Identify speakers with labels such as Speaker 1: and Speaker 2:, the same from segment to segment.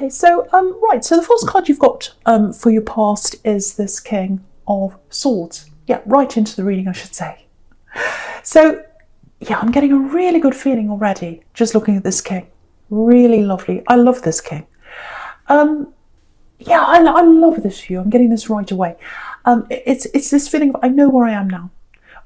Speaker 1: Okay, so right, so the first card you've got for your past is this King of Swords. Yeah, right into the reading, I should say. So, yeah, I'm getting a really good feeling already just looking at this King. Really lovely. I love this King. Yeah, I love this view. I'm getting this right away. It's this feeling of I know where I am now.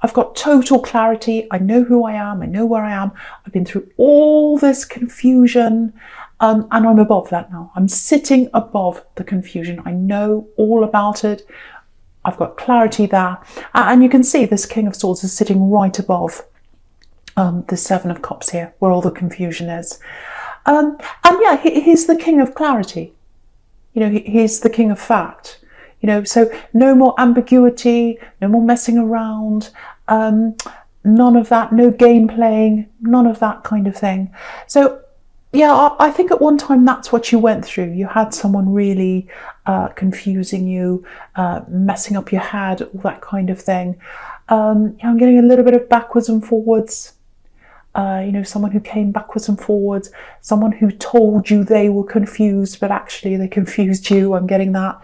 Speaker 1: I've got total clarity. I know who I am. I know where I am. I've been through all this confusion, and I'm above that now. I'm sitting above the confusion. I know all about it. I've got clarity there. And you can see this King of Swords is sitting right above the Seven of Cups here, where all the confusion is. And yeah, he's the King of clarity. You know, he's the King of fact. You know, so no more ambiguity, no more messing around, none of that, no game playing, none of that kind of thing. So yeah, I think at one time that's what you went through. You had someone really confusing you, messing up your head, all that kind of thing. I'm getting a little bit of backwards and forwards. You know, someone who came backwards and forwards, someone who told you they were confused, but actually they confused you. I'm getting that.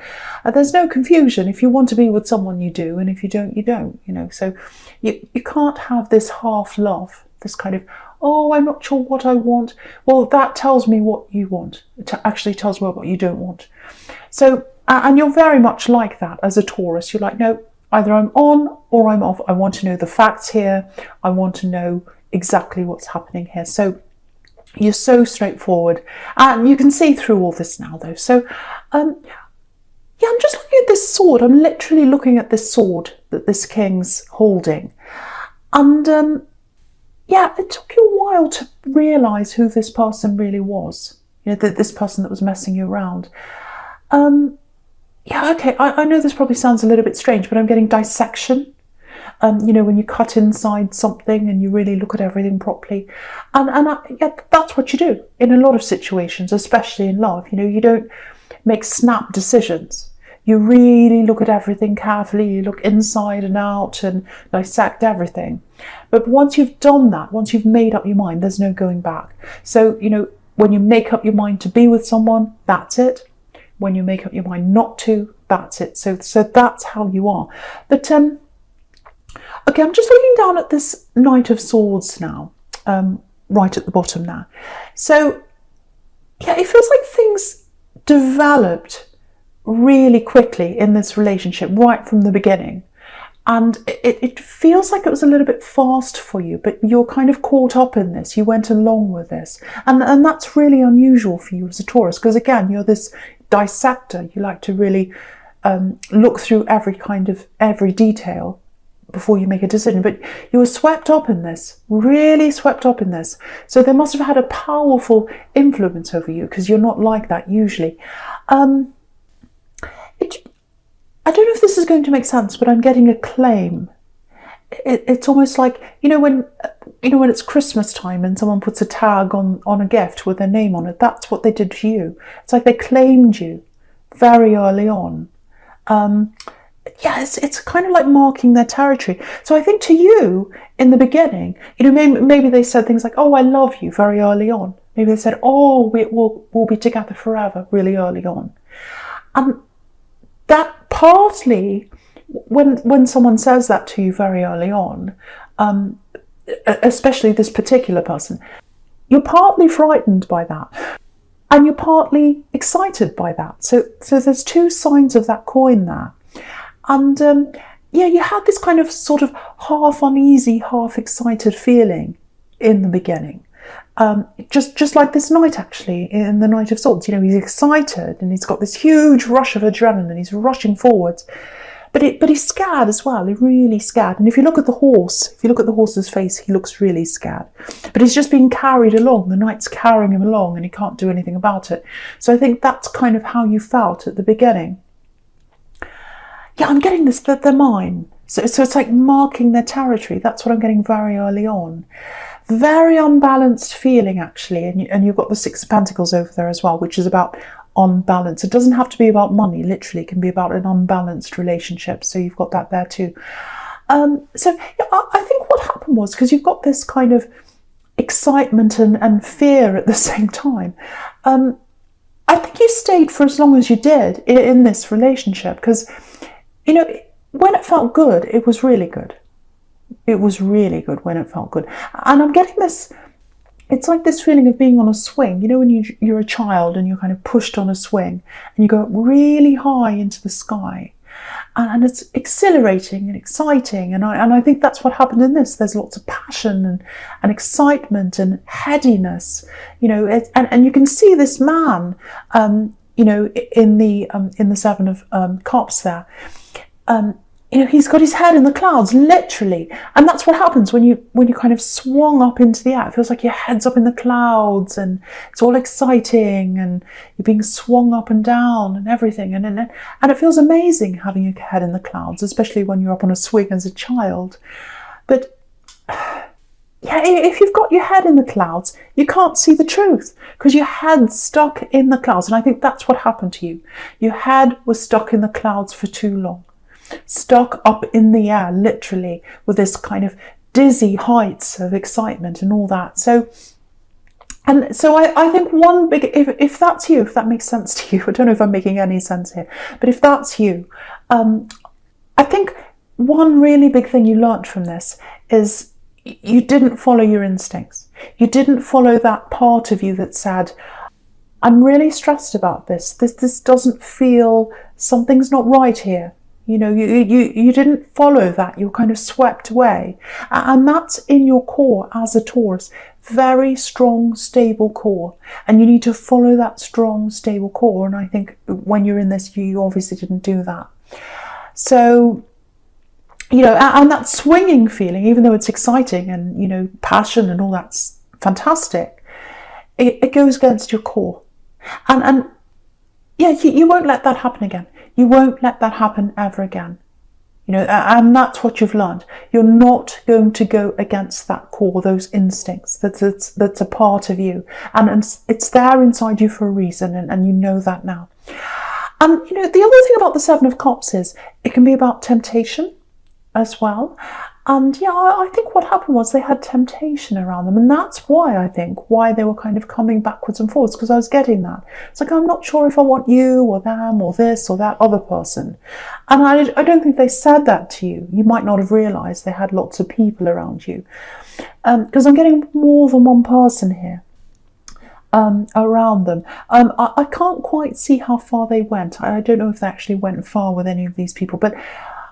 Speaker 1: There's no confusion. If you want to be with someone, you do, and if you don't, you don't. You know, so you can't have this half love, this kind of, oh, I'm not sure what I want. Well, that tells me what you want. It actually tells me what you don't want. So, and you're very much like that as a Taurus. You're like, no, either I'm on or I'm off. I want to know the facts here. I want to know exactly what's happening here. So you're so straightforward, and you can see through all this now though. So yeah, I'm just looking at this sword. I'm literally looking at this sword that this King's holding, and yeah, it took you a while to realize who this person really was. You know, this person that was messing you around. Yeah, okay, I know this probably sounds a little bit strange, but I'm getting dissection. You know, when you cut inside something and you really look at everything properly. And yeah, that's what you do in a lot of situations, especially in love. You know, you don't make snap decisions. You really look at everything carefully. You look inside and out and dissect everything. But once you've done that, once you've made up your mind, there's no going back. So, you know, when you make up your mind to be with someone, that's it. When you make up your mind not to, that's it. So that's how you are. But okay, I'm just looking down at this Knight of Swords now, right at the bottom now. So, yeah, it feels like things developed really quickly in this relationship right from the beginning. And it feels like it was a little bit fast for you, but you're kind of caught up in this. You went along with this. And that's really unusual for you as a Taurus, because again, you're this dissector. You like to really look through every detail before you make a decision, but you were swept up in this, really swept up in this. So they must have had a powerful influence over you, because you're not like that usually. I don't know if this is going to make sense, but I'm getting a claim. It's almost like, you know when it's Christmas time and someone puts a tag on a gift with their name on it. That's what they did to you. It's like they claimed you very early on. Yeah, it's kind of like marking their territory. So I think to you in the beginning, you know, maybe they said things like, "Oh, I love you," very early on. Maybe they said, "Oh, we'll be together forever," really early on. And that partly, when someone says that to you very early on, especially this particular person, you're partly frightened by that, and you're partly excited by that. So there's two sides of that coin there. And yeah, you had this kind of sort of half uneasy, half excited feeling in the beginning. Just like this knight actually, in the Knight of Swords. You know, he's excited and he's got this huge rush of adrenaline. He's rushing forwards. But he's scared as well. He's really scared. And if you look at the horse, if you look at the horse's face, he looks really scared. But he's just being carried along. The knight's carrying him along and he can't do anything about it. So I think that's kind of how you felt at the beginning. Yeah, I'm getting this, that they're mine. So it's like marking their territory. That's what I'm getting very early on. Very unbalanced feeling, actually. And you've got the Six of Pentacles over there as well, which is about unbalance. It doesn't have to be about money, literally. It can be about an unbalanced relationship. So you've got that there too. So yeah, I think what happened was, because you've got this kind of excitement and fear at the same time, I think you stayed for as long as you did in this relationship, because, you know, when it felt good, it was really good. It was really good when it felt good. And I'm getting this, it's like this feeling of being on a swing. You know, when you're a child and you're kind of pushed on a swing and you go up really high into the sky. And it's exhilarating and exciting. And I think that's what happened in this. There's lots of passion and excitement and headiness, you know, and you can see this man, you know, in the Seven of Cups there. You know, he's got his head in the clouds, literally. And that's what happens when you kind of swung up into the air. It feels like your head's up in the clouds and it's all exciting and you're being swung up and down and everything. And it feels amazing having your head in the clouds, especially when you're up on a swing as a child. But yeah, if you've got your head in the clouds, you can't see the truth because your head's stuck in the clouds. And I think that's what happened to you. Your head was stuck in the clouds for too long. Stuck up in the air, literally, with this kind of dizzy heights of excitement and all that. So I think one big, if that's you, if that makes sense to you, I don't know if I'm making any sense here, but if that's you, I think one really big thing you learnt from this is you didn't follow your instincts. You didn't follow that part of you that said, I'm really stressed about this. This doesn't feel, something's not right here. You know, you didn't follow that. You're kind of swept away. And that's in your core as a Taurus. Very strong, stable core. And you need to follow that strong, stable core. And I think when you're in this, you obviously didn't do that. So, you know, and that swinging feeling, even though it's exciting and, you know, passion and all that's fantastic, it goes against your core. And yeah, you won't let that happen again. You won't let that happen ever again. You know, and that's what you've learned. You're not going to go against that core, those instincts. That's a part of you. And it's there inside you for a reason, and you know that now. And, you know, the other thing about the Seven of Cups is it can be about temptation as well. And yeah, I think what happened was they had temptation around them. And that's why they were kind of coming backwards and forwards, because I was getting that. It's like, I'm not sure if I want you or them or this or that other person. And I don't think they said that to you. You might not have realised they had lots of people around you. Because I'm getting more than one person here around them. I can't quite see how far they went. I don't know if they actually went far with any of these people, but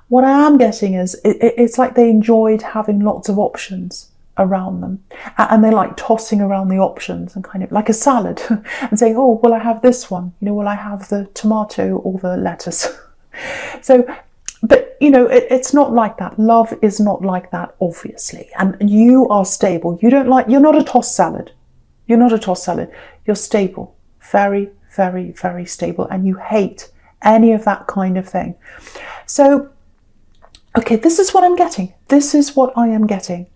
Speaker 1: what I am getting is it's like they enjoyed having lots of options around them, and they like tossing around the options and kind of like a salad and saying, oh, will I have this one? You know, will I have the tomato or the lettuce? So, but you know, it's not like that. Love is not like that, obviously. And you are stable. You're not a tossed salad. You're not a tossed salad. You're stable. Very, very, very stable. And you hate any of that kind of thing. So, okay, this is what I'm getting. This is what I am getting.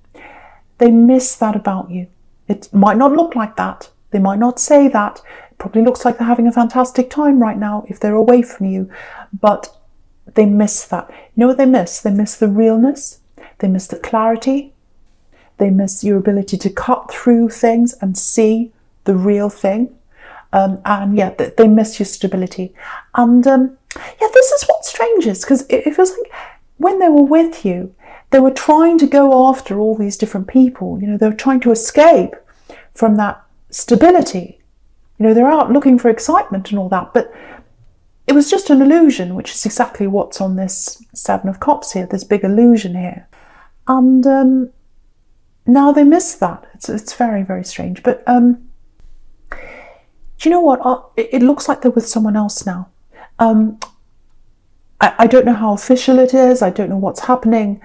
Speaker 1: They miss that about you. It might not look like that. They might not say that. It probably looks like they're having a fantastic time right now if they're away from you. But they miss that. You know what they miss? They miss the realness. They miss the clarity. They miss your ability to cut through things and see the real thing. And yeah, they miss your stability. And yeah, this is what strange is, because it feels like when they were with you, they were trying to go after all these different people. You know, they were trying to escape from that stability. You know, they're out looking for excitement and all that, but it was just an illusion, which is exactly what's on this Seven of Cups here, this big illusion here. And now they miss that. It's very, very strange. But do you know what? It looks like they're with someone else now. I don't know how official it is. I don't know what's happening.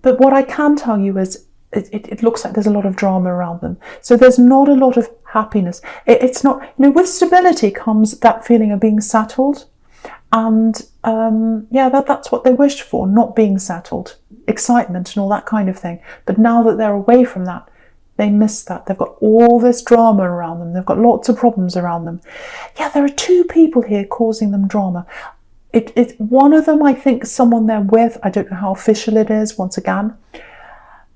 Speaker 1: But what I can tell you is it looks like there's a lot of drama around them. So there's not a lot of happiness. It's not, you know, with stability comes that feeling of being settled. And yeah, that's what they wished for, not being settled, excitement and all that kind of thing. But now that they're away from that, they miss that. They've got all this drama around them. They've got lots of problems around them. Yeah, there are two people here causing them drama. One of them, I think, someone they're with. I don't know how official it is, once again.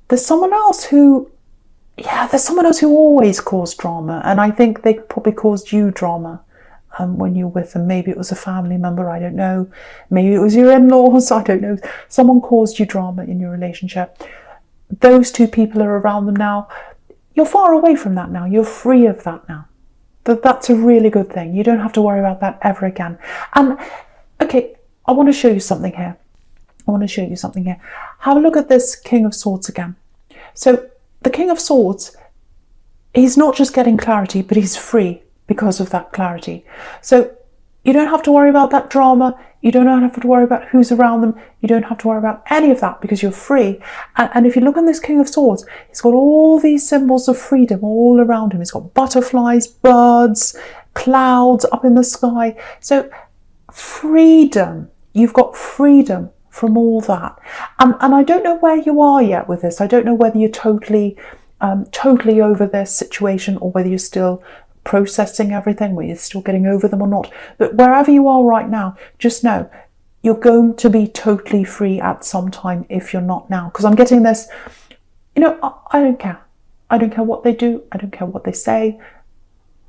Speaker 1: There's someone else who always caused drama. And I think they probably caused you drama. when you're with them. Maybe it was a family member, I don't know. Maybe it was your in-laws, I don't know. Someone caused you drama in your relationship. Those two people are around them now. You're far away from that now. You're free of that now. That's a really good thing. You don't have to worry about that ever again. And okay, I want to show you something here. Have a look at this King of Swords again. So the King of Swords, he's not just getting clarity, but he's free because of that clarity. So you don't have to worry about that drama. You don't have to worry about who's around them. You don't have to worry about any of that because you're free. And if you look on this King of Swords, he's got all these symbols of freedom all around him. He's got butterflies, birds, clouds up in the sky. So freedom, you've got freedom from all that. And I don't know where you are yet with this. I don't know whether you're totally over this situation or whether you're still processing everything, whether you're still getting over them or not. But wherever you are right now, just know you're going to be totally free at some time if you're not now. Because I'm getting this, I don't care. I don't care what they do. I don't care what they say.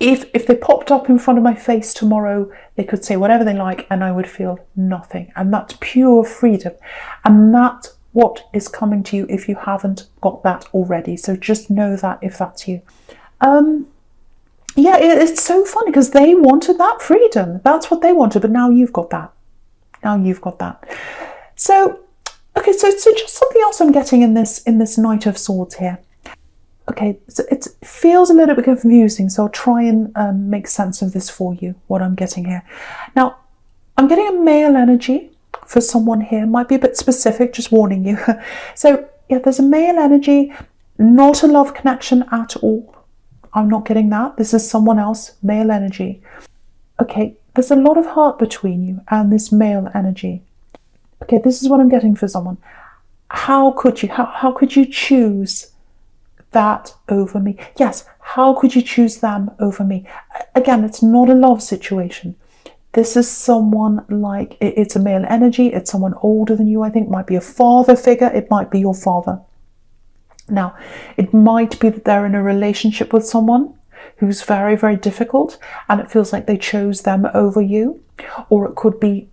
Speaker 1: If they popped up in front of my face tomorrow, they could say whatever they like and I would feel nothing. And that's pure freedom. And that's what is coming to you if you haven't got that already. So just know that if that's you. Yeah, it's so funny because they wanted that freedom. That's what they wanted, but now you've got that. So, okay, so just something else I'm getting in this Knight of Swords here. Okay, so it feels a little bit confusing, so I'll try and make sense of this for you, what I'm getting here. Now, I'm getting a male energy for someone here. Might be a bit specific, just warning you. So, yeah, there's a male energy, not a love connection at all. I'm not getting that. This is someone else, male energy. Okay, there's a lot of heart between you and this male energy. Okay, this is what I'm getting for someone. How could you choose that over me? Yes, how could you choose them over me? Again, it's not a love situation. This is someone like, it's a male energy, it's someone older than you, I think, might be a father figure, it might be your father. Now, it might be that they're in a relationship with someone who's very, very difficult and it feels like they chose them over you. Or it could be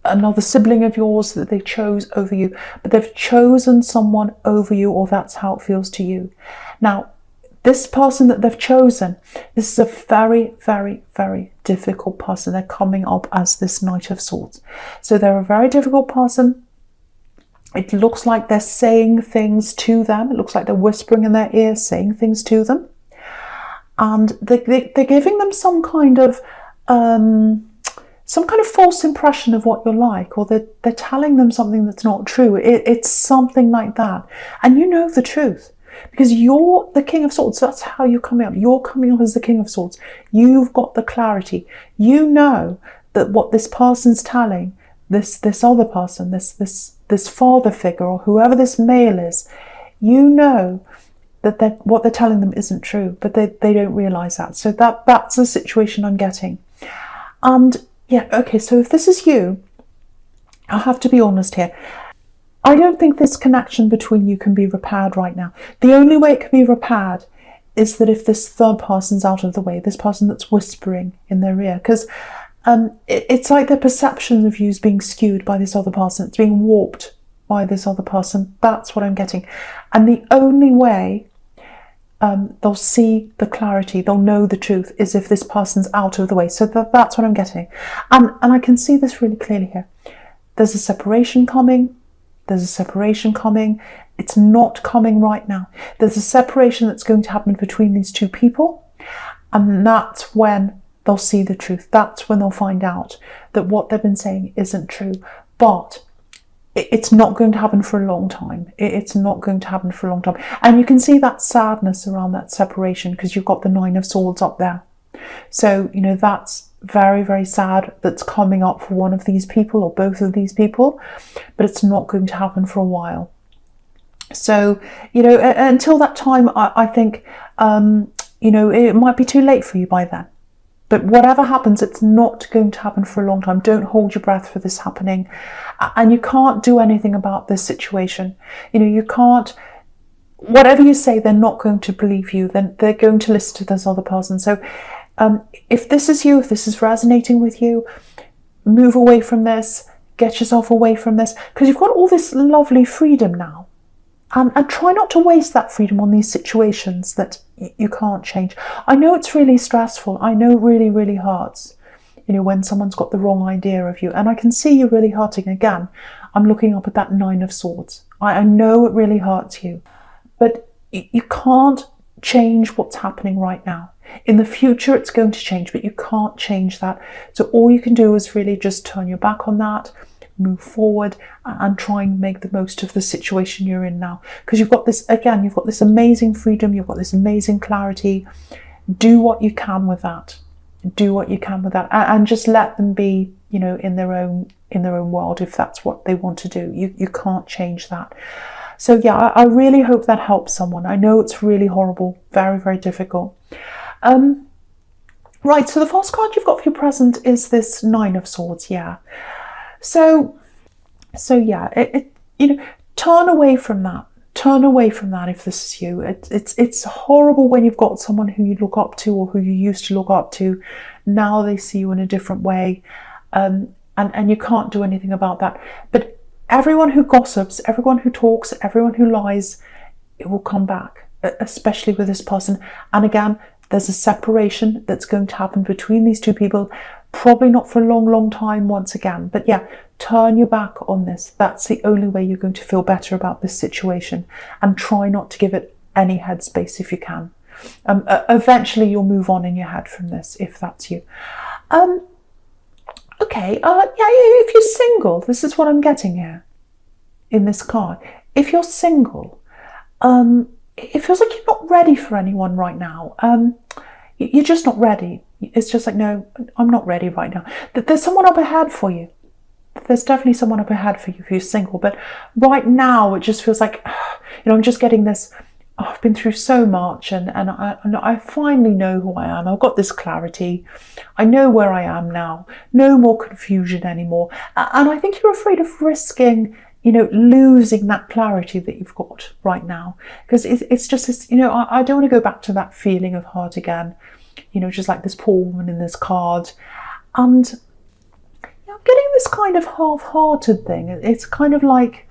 Speaker 1: another sibling of yours that they chose over you, but they've chosen someone over you, or that's how it feels to you. Now, this person that they've chosen, this is a very, very, very difficult person. They're coming up as this Knight of Swords. So they're a very difficult person. It looks like they're saying things to them. It looks like they're whispering in their ear, saying things to them. And they're giving them some kind of false impression of what you're like, or they're telling them something that's not true. It's something like that. And you know the truth. Because you're the King of Swords. That's how you're coming up. You're coming up as the King of Swords. You've got the clarity. You know that what this person's telling this other person, this father figure, or whoever this male is, you know that what they're telling them isn't true, but they don't realise that. So that's the situation I'm getting. And yeah, okay, so if this is you, I have to be honest here. I don't think this connection between you can be repaired right now. The only way it can be repaired is that if this third person's out of the way, this person that's whispering in their ear, because it's like their perception of you is being skewed by this other person. It's being warped by this other person. That's what I'm getting. And the only way they'll see the clarity, they'll know the truth, is if this person's out of the way. So that's what I'm getting. And I can see this really clearly here. There's a separation coming. There's a separation coming. It's not coming right now. There's a separation that's going to happen between these two people. And that's when they'll see the truth. That's when they'll find out that what they've been saying isn't true. But it's not going to happen for a long time. It's not going to happen for a long time. And you can see that sadness around that separation because you've got the Nine of Swords up there. So, you know, that's very, very sad that's coming up for one of these people or both of these people. But it's not going to happen for a while. So, you know, until that time, I think, you know, it might be too late for you by then. But whatever happens, it's not going to happen for a long time. Don't hold your breath for this happening. And you can't do anything about this situation. You know, you can't, whatever you say, they're not going to believe you. Then they're going to listen to this other person. So If this is you, if this is resonating with you, move away from this, get yourself away from this, because you've got all this lovely freedom now. And try not to waste that freedom on these situations that you can't change. I know it's really stressful. I know it really, really hurts, when someone's got the wrong idea of you. And I can see you really hurting again. I'm looking up at that 9 of Swords. I know it really hurts you. But you can't change what's happening right now. In the future, it's going to change, but you can't change that. So all you can do is really just turn your back on that, move forward, and try and make the most of the situation you're in now. Because you've got this, again, you've got this amazing freedom, you've got this amazing clarity. Do what you can with that. Do what you can with that, and just let them be, in their own world, if that's what they want to do. You can't change that. So yeah, I really hope that helps someone. I know it's really horrible, very, very difficult. Right, so the first card you've got for your present is this 9 of Swords, yeah. So yeah, turn away from that. Turn away from that if this is you. It's horrible when you've got someone who you look up to or who you used to look up to. Now they see you in a different way, and you can't do anything about that. But everyone who gossips, everyone who talks, everyone who lies, it will come back, especially with this person. And again, there's a separation that's going to happen between these two people. Probably not for a long, long time once again. But yeah, turn your back on this. That's the only way you're going to feel better about this situation. And try not to give it any headspace if you can. Eventually you'll move on in your head from this, if that's you. Okay, yeah, if you're single, this is what I'm getting here in this card. If you're single, it feels like you're not ready for anyone right now. You're just not ready. It's just like, no, I'm not ready right now. There's someone up ahead for you. There's definitely someone up ahead for you if you're single. But right now, it just feels like, I'm just getting this, I've been through so much and I finally know who I am. I've got this clarity. I know where I am now. No more confusion anymore. And I think you're afraid of risking, losing that clarity that you've got right now. Because it's just this, I don't want to go back to that feeling of hurt again. Just like this poor woman in this card. And I'm getting this kind of half-hearted thing. It's kind of like,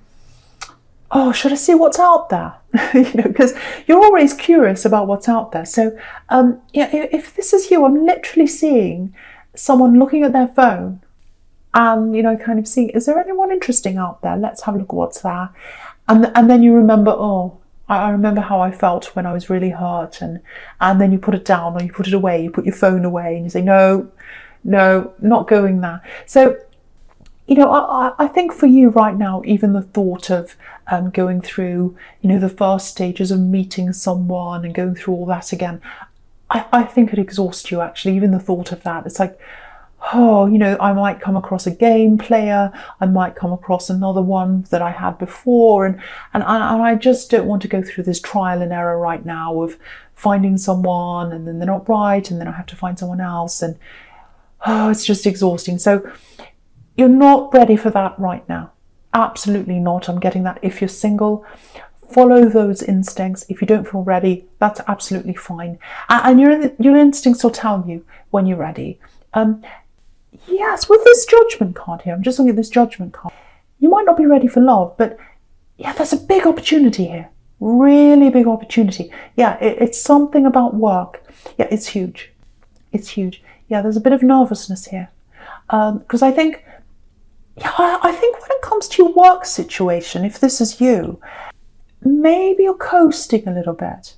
Speaker 1: oh, should I see what's out there? Because you're always curious about what's out there. So yeah, if this is you, I'm literally seeing someone looking at their phone and, kind of seeing, is there anyone interesting out there? Let's have a look at what's there. And then you remember, oh, I remember how I felt when I was really hurt, and then you put it down or you put it away, you put your phone away and you say, no, not going there. So, I think for you right now, even the thought of going through, the first stages of meeting someone and going through all that again, I think it exhausts you actually, even the thought of that. It's like, oh, I might come across a game player, I might come across another one that I had before, and I just don't want to go through this trial and error right now of finding someone and then they're not right and then I have to find someone else, and it's just exhausting. So you're not ready for that right now. Absolutely not. I'm getting that. If you're single, follow those instincts. If you don't feel ready, that's absolutely fine. And your instincts will tell you when you're ready. Yes, with this Judgment card here, I'm just looking at this Judgment card. You might not be ready for love, but yeah, there's a big opportunity here. Really big opportunity. Yeah, it's something about work. Yeah, it's huge. It's huge. Yeah, there's a bit of nervousness here. Because I think when it comes to your work situation, if this is you, maybe you're coasting a little bit.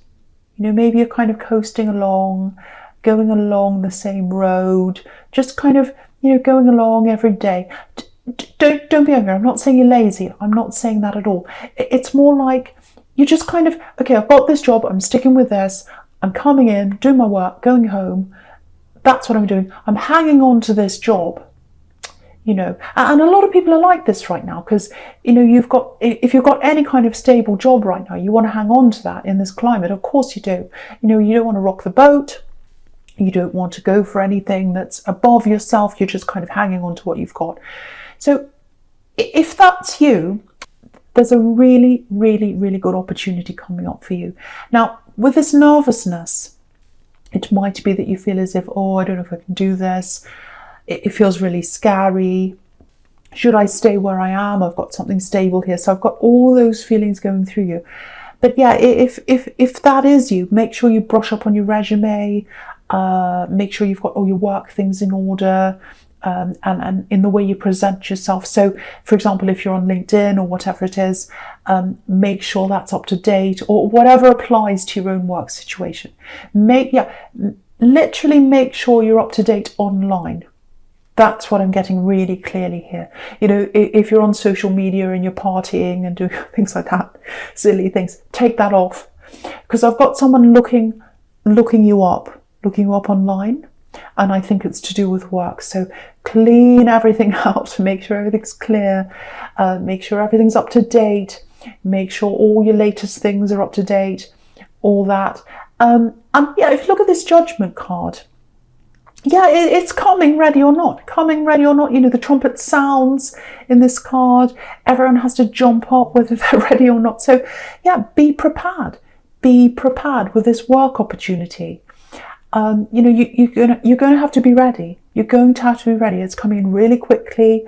Speaker 1: Maybe you're kind of coasting along, going along the same road, just kind of, going along every day. Don't be angry. I'm not saying you're lazy. I'm not saying that at all. It's more like you just kind of, okay, I've got this job. I'm sticking with this. I'm coming in, doing my work, going home. That's what I'm doing. I'm hanging on to this job. And a lot of people are like this right now because, if you've got any kind of stable job right now, you want to hang on to that in this climate. Of course you do. You don't want to rock the boat. You don't want to go for anything that's above yourself. You're just kind of hanging on to what you've got. So if that's you, there's a really, really, really good opportunity coming up for you. Now, with this nervousness, It might be that you feel as if, oh, I don't know if I can do this. It feels really scary. Should I stay where I am? I've got something stable here. So I've got all those feelings going through you. But yeah, if that is you, make sure you brush up on your resume. Make sure you've got all your work things in order, and in the way you present yourself. So, for example, if you're on LinkedIn or whatever it is, make sure that's up to date, or whatever applies to your own work situation. Literally make sure you're up to date online. That's what I'm getting really clearly here. You know, if you're on social media and you're partying and doing things like that, silly things, take that off. Because I've got someone looking you up online, and I think it's to do with work. So clean everything out, make sure everything's clear, make sure everything's up to date, make sure all your latest things are up to date, all that. And yeah, if you look at this Judgment card, yeah, it's coming, ready or not. You know, the trumpet sounds in this card. Everyone has to jump up whether they're ready or not. So yeah, be prepared. Be prepared with this work opportunity. You know, you're going to have to be ready. You're going to have to be ready. It's coming in really quickly.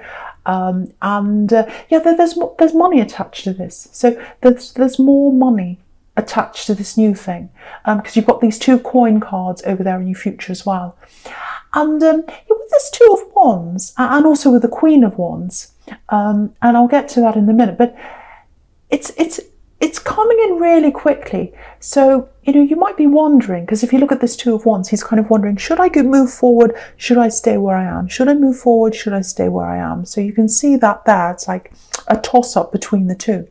Speaker 1: Yeah, there's money attached to this. So there's more money attached to this new thing, because you've got these 2 coin cards over there in your future as well. And with this 2 of Wands, and also with the Queen of Wands, and I'll get to that in a minute, but it's coming in really quickly. So, you know, you might be wondering, because if you look at this 2 of Wands, he's kind of wondering, should I move forward? Should I stay where I am? Should I move forward? Should I stay where I am? So you can see that there. It's like a toss-up between the 2.